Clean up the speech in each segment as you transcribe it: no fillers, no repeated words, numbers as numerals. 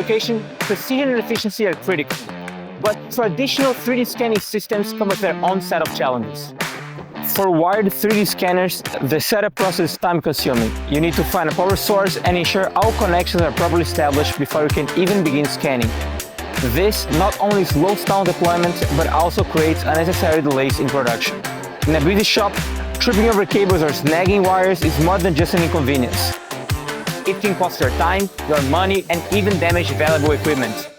application, precision and efficiency are critical. But traditional 3D scanning systems come with their own set of challenges. For wired 3D scanners, the setup process is time-consuming. You need to find a power source and ensure all connections are properly established before you can even begin scanning. This not only slows down deployment, but also creates unnecessary delays in production. In a busy shop, tripping over cables or snagging wires is more than just an inconvenience. It can cost your time, your money, and even damage valuable equipment.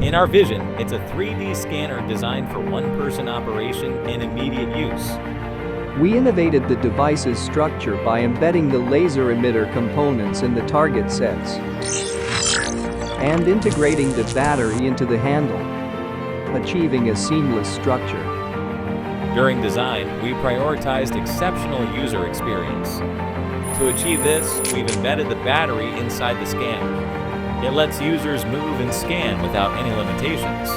In our vision, it's a 3D scanner designed for one-person operation and immediate use. We innovated the device's structure by embedding the laser emitter components in the target sets and integrating the battery into the handle, achieving a seamless structure. During design, we prioritized exceptional user experience. To achieve this, we've embedded the battery inside the scanner. It lets users move and scan without any limitations.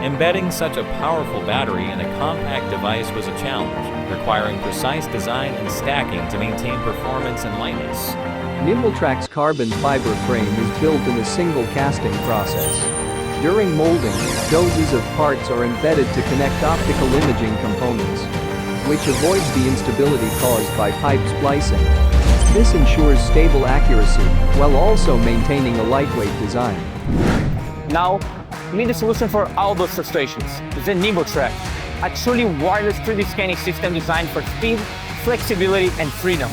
Embedding such a powerful battery in a compact device was a challenge, requiring precise design and stacking to maintain performance and lightness. NimbleTrack's carbon fiber frame is built in a single casting process. During molding, dozens of parts are embedded to connect optical imaging components, which avoids the instability caused by pipe splicing. This ensures stable accuracy, while also maintaining a lightweight design. Now, we need a solution for all those frustrations. The NimbleTrack, a truly wireless 3D scanning system designed for speed, flexibility, and freedom.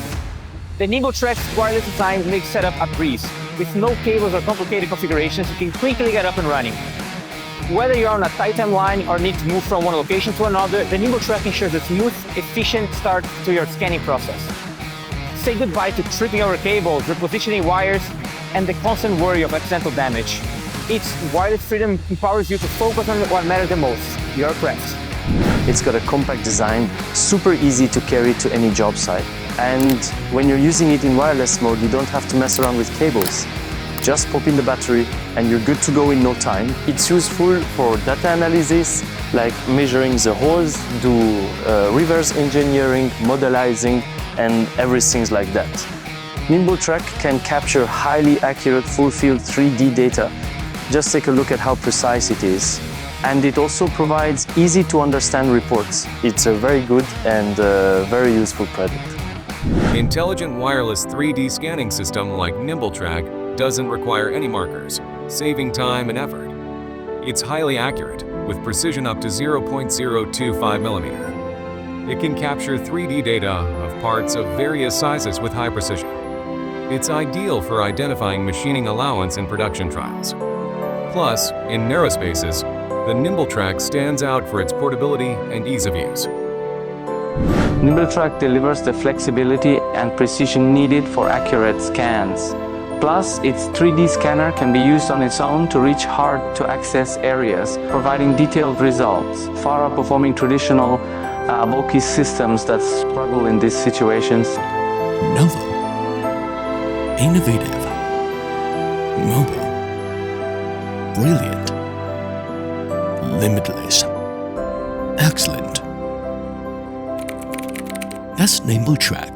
The NimbleTrack's wireless design makes setup a breeze. With no cables or complicated configurations, you can quickly get up and running. Whether you're on a tight timeline or need to move from one location to another, the NimbleTrack ensures a smooth, efficient start to your scanning process. Say goodbye to tripping over cables, repositioning wires, and the constant worry of accidental damage. Its wireless freedom empowers you to focus on what matters the most, your craft. It's got a compact design, super easy to carry to any job site. And when you're using it in wireless mode, you don't have to mess around with cables. Just pop in the battery and you're good to go in no time. It's useful for data analysis, like measuring the holes, do reverse engineering, modelizing, and everything like that. NimbleTrack can capture highly accurate full-field 3D data. Just take a look at how precise it is. And it also provides easy-to-understand reports. It's a very good and very useful product. Intelligent wireless 3D scanning system like NimbleTrack doesn't require any markers, saving time and effort. It's highly accurate, with precision up to 0.025 millimeter. It can capture 3D data of parts of various sizes with high precision. It's ideal for identifying machining allowance in production trials. Plus, in narrow spaces, the NimbleTrack stands out for its portability and ease of use. NimbleTrack delivers the flexibility and precision needed for accurate scans. Plus, its 3D scanner can be used on its own to reach hard-to-access areas, providing detailed results, far outperforming traditional bulky systems that struggle in these situations. Novel, innovative, mobile, brilliant, limitless, excellent. That's NimbleTrack.